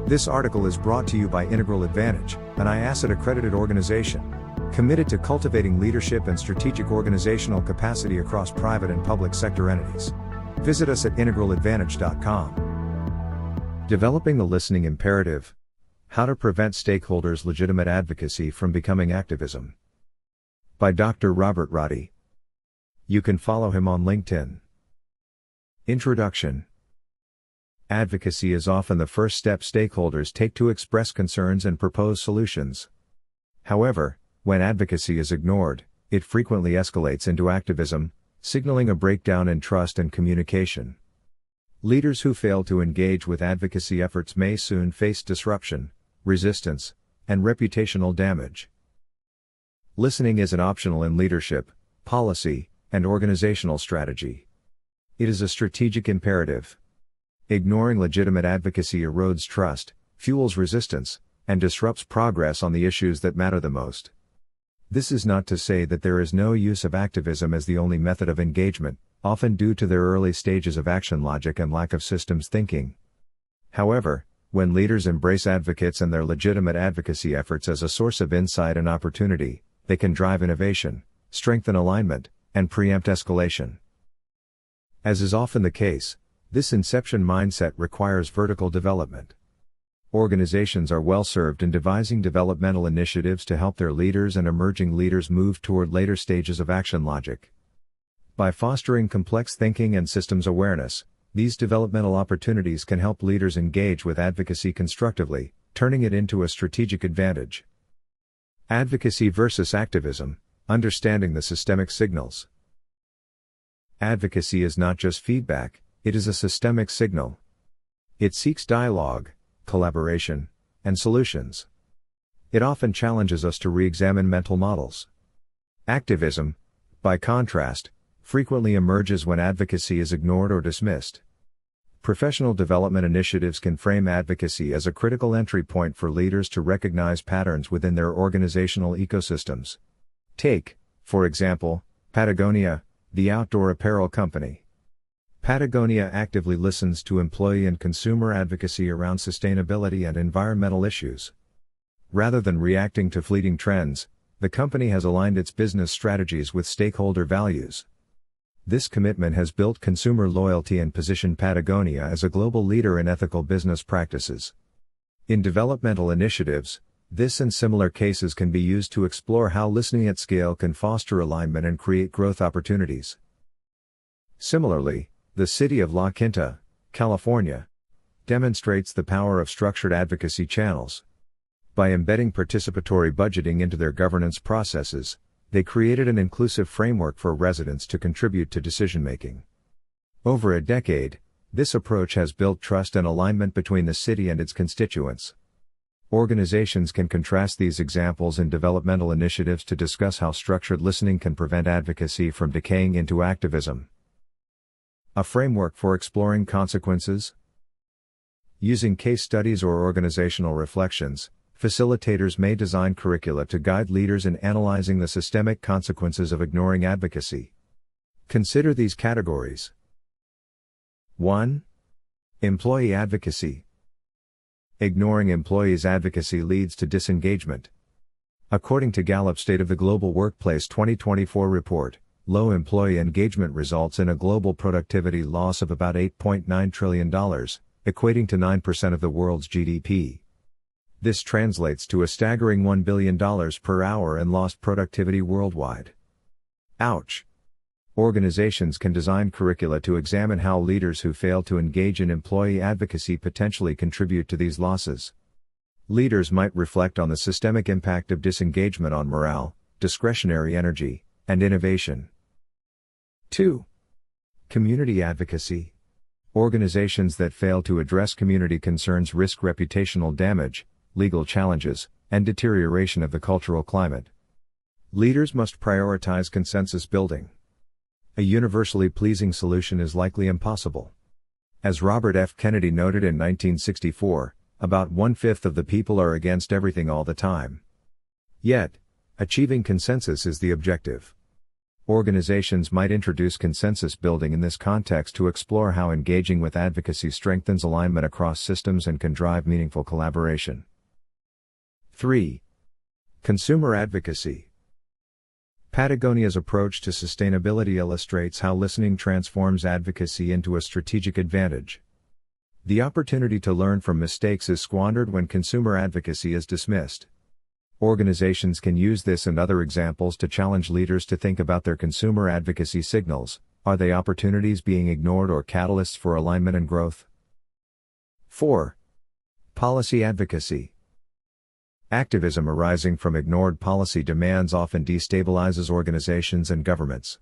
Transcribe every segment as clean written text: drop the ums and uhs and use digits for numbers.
This article is brought to you by Integral Advantage, an IACID accredited organization, committed to cultivating leadership and strategic organizational capacity across private and public sector entities. Visit us at integraladvantage.com. Developing the listening imperative. How to prevent stakeholders' legitimate advocacy from becoming activism. By Dr. Robert Roddy. You can follow him on LinkedIn. Introduction. Advocacy is often the first step stakeholders take to express concerns and propose solutions. However, when advocacy is ignored, it frequently escalates into activism, signaling a breakdown in trust and communication. Leaders who fail to engage with advocacy efforts may soon face disruption, resistance, and reputational damage. Listening isn't optional in leadership, policy, and organizational strategy. It is a strategic imperative. Ignoring legitimate advocacy erodes trust, fuels resistance, and disrupts progress on the issues that matter the most. This is not to say that there is no use of activism as the only method of engagement, often due to their early stages of action logic and lack of systems thinking. However, when leaders embrace advocates and their legitimate advocacy efforts as a source of insight and opportunity, they can drive innovation, strengthen alignment, and preempt escalation. As is often the case, this inception mindset requires vertical development. Organizations are well served in devising developmental initiatives to help their leaders and emerging leaders move toward later stages of action logic. By fostering complex thinking and systems awareness, these developmental opportunities can help leaders engage with advocacy constructively, turning it into a strategic advantage. Advocacy versus activism, understanding the systemic signals. Advocacy is not just feedback, it is a systemic signal. It seeks dialogue, collaboration, and solutions. It often challenges us to re-examine mental models. Activism, by contrast, frequently emerges when advocacy is ignored or dismissed. Professional development initiatives can frame advocacy as a critical entry point for leaders to recognize patterns within their organizational ecosystems. Take, for example, Patagonia, the outdoor apparel company. Patagonia actively listens to employee and consumer advocacy around sustainability and environmental issues. Rather than reacting to fleeting trends, the company has aligned its business strategies with stakeholder values. This commitment has built consumer loyalty and positioned Patagonia as a global leader in ethical business practices. In developmental initiatives, this and similar cases can be used to explore how listening at scale can foster alignment and create growth opportunities. Similarly, the city of La Quinta, California, demonstrates the power of structured advocacy channels. By embedding participatory budgeting into their governance processes, they created an inclusive framework for residents to contribute to decision-making. Over a decade, this approach has built trust and alignment between the city and its constituents. Organizations can contrast these examples in developmental initiatives to discuss how structured listening can prevent advocacy from decaying into activism. A framework for exploring consequences. Using case studies or organizational reflections, facilitators may design curricula to guide leaders in analyzing the systemic consequences of ignoring advocacy. Consider these categories. 1. Employee advocacy. Ignoring employees' advocacy leads to disengagement. According to Gallup State of the Global Workplace 2024 report, low employee engagement results in a global productivity loss of about $8.9 trillion, equating to 9% of the world's GDP. This translates to a staggering $1 billion per hour in lost productivity worldwide. Ouch! Organizations can design curricula to examine how leaders who fail to engage in employee advocacy potentially contribute to these losses. Leaders might reflect on the systemic impact of disengagement on morale, discretionary energy, and innovation. 2. Community advocacy. Organizations that fail to address community concerns risk reputational damage, legal challenges, and deterioration of the cultural climate. Leaders must prioritize consensus building. A universally pleasing solution is likely impossible. As Robert F. Kennedy noted in 1964, about 1/5 of the people are against everything all the time. Yet, achieving consensus is the objective. Organizations might introduce consensus building in this context to explore how engaging with advocacy strengthens alignment across systems and can drive meaningful collaboration. 3. Consumer advocacy. Patagonia's approach to sustainability illustrates how listening transforms advocacy into a strategic advantage. The opportunity to learn from mistakes is squandered when consumer advocacy is dismissed. Organizations can use this and other examples to challenge leaders to think about their consumer advocacy signals. Are they opportunities being ignored or catalysts for alignment and growth? 4. Policy advocacy. Activism arising from ignored policy demands often destabilizes organizations and governments.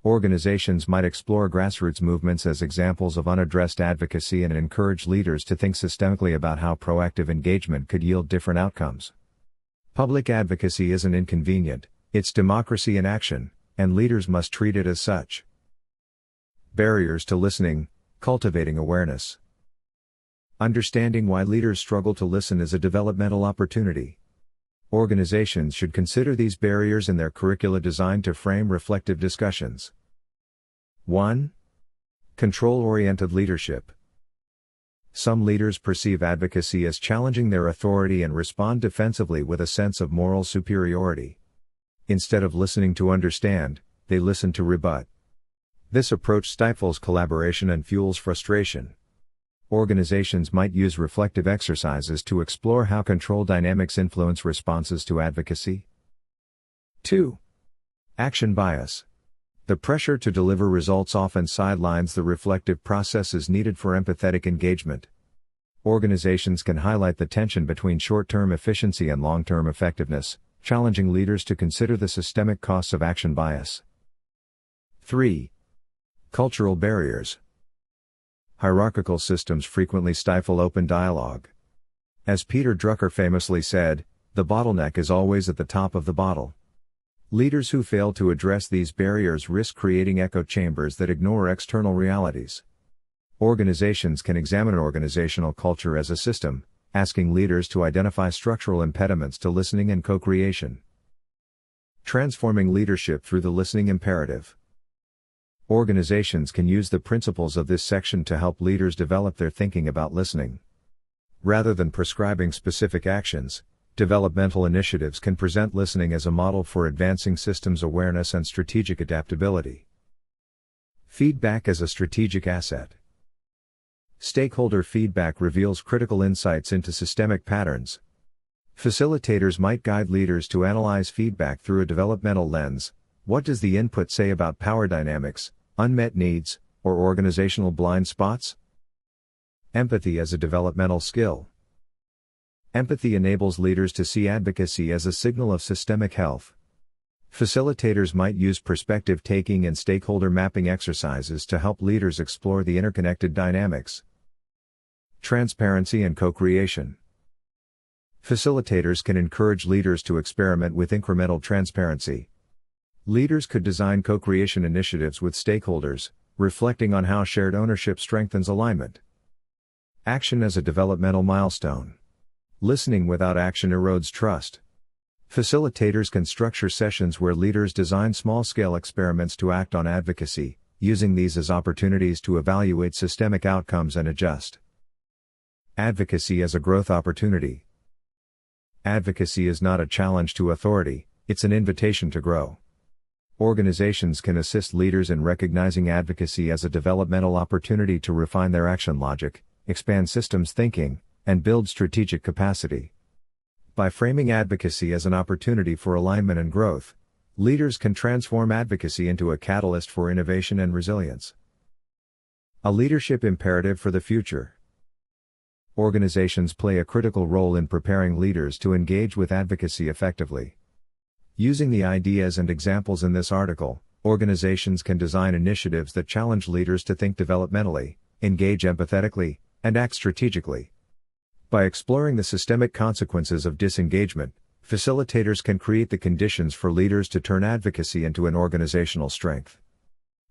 Organizations might explore grassroots movements as examples of unaddressed advocacy and encourage leaders to think systemically about how proactive engagement could yield different outcomes. Public advocacy isn't inconvenient, it's democracy in action, and leaders must treat it as such. Barriers to listening, cultivating awareness. Understanding why leaders struggle to listen is a developmental opportunity. Organizations should consider these barriers in their curricula designed to frame reflective discussions. 1. Control-oriented leadership. Some leaders perceive advocacy as challenging their authority and respond defensively with a sense of moral superiority. Instead of listening to understand, they listen to rebut. This approach stifles collaboration and fuels frustration. Organizations might use reflective exercises to explore how control dynamics influence responses to advocacy. 2. Action bias. The pressure to deliver results often sidelines the reflective processes needed for empathetic engagement. Organizations can highlight the tension between short-term efficiency and long-term effectiveness, challenging leaders to consider the systemic costs of action bias. 3. Cultural barriers. Hierarchical systems frequently stifle open dialogue. As Peter Drucker famously said, the bottleneck is always at the top of the bottle. Leaders who fail to address these barriers risk creating echo chambers that ignore external realities. Organizations can examine organizational culture as a system, asking leaders to identify structural impediments to listening and co-creation. Transforming leadership through the listening imperative. Organizations can use the principles of this section to help leaders develop their thinking about listening. Rather than prescribing specific actions, developmental initiatives can present listening as a model for advancing systems awareness and strategic adaptability. Feedback as a strategic asset. Stakeholder feedback reveals critical insights into systemic patterns. Facilitators might guide leaders to analyze feedback through a developmental lens. What does the input say about power dynamics, unmet needs, or organizational blind spots? Empathy as a developmental skill. Empathy enables leaders to see advocacy as a signal of systemic health. Facilitators might use perspective taking and stakeholder mapping exercises to help leaders explore the interconnected dynamics. Transparency and co-creation. Facilitators can encourage leaders to experiment with incremental transparency. Leaders could design co-creation initiatives with stakeholders, reflecting on how shared ownership strengthens alignment. Action as a developmental milestone. Listening without action erodes trust. Facilitators can structure sessions where leaders design small-scale experiments to act on advocacy, using these as opportunities to evaluate systemic outcomes and adjust. Advocacy as a growth opportunity. Advocacy is not a challenge to authority, it's an invitation to grow. Organizations can assist leaders in recognizing advocacy as a developmental opportunity to refine their action logic, expand systems thinking, and build strategic capacity. By framing advocacy as an opportunity for alignment and growth, leaders can transform advocacy into a catalyst for innovation and resilience. A leadership imperative for the future. Organizations play a critical role in preparing leaders to engage with advocacy effectively. Using the ideas and examples in this article, organizations can design initiatives that challenge leaders to think developmentally, engage empathetically, and act strategically. By exploring the systemic consequences of disengagement, facilitators can create the conditions for leaders to turn advocacy into an organizational strength.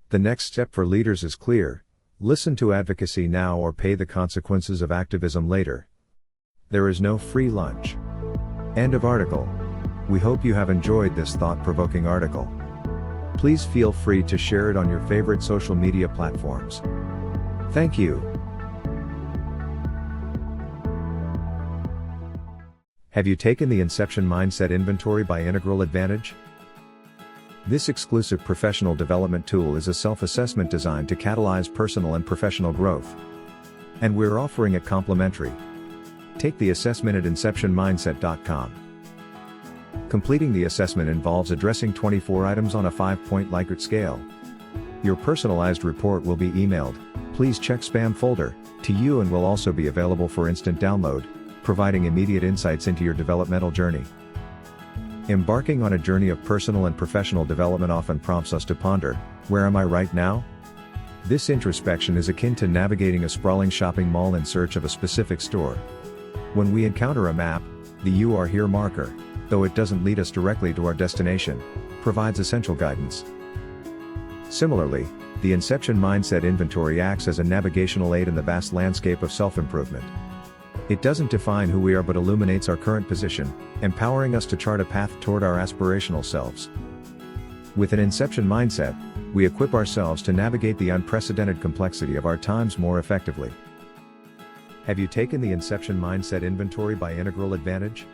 The next step for leaders is clear: listen to advocacy now or pay the consequences of activism later. There is no free lunch. End of article. We hope you have enjoyed this thought-provoking article. Please feel free to share it on your favorite social media platforms. Thank you. Have you taken the Inception Mindset Inventory by Integral Advantage? This exclusive professional development tool is a self-assessment designed to catalyze personal and professional growth. And we're offering it complimentary. Take the assessment at inceptionmindset.com. Completing the assessment involves addressing 24 items on a 5-point Likert scale. Your personalized report will be emailed, please check spam folder, to you and will also be available for instant download, providing immediate insights into your developmental journey. Embarking on a journey of personal and professional development often prompts us to ponder, where am I right now? This introspection is akin to navigating a sprawling shopping mall in search of a specific store. When we encounter a map, the "You Are Here" marker, though it doesn't lead us directly to our destination, provides essential guidance. Similarly, the Inception Mindset Inventory acts as a navigational aid in the vast landscape of self-improvement. It doesn't define who we are but illuminates our current position, empowering us to chart a path toward our aspirational selves. With an Inception mindset, we equip ourselves to navigate the unprecedented complexity of our times more effectively. Have you taken the Inception Mindset Inventory by Integral Advantage?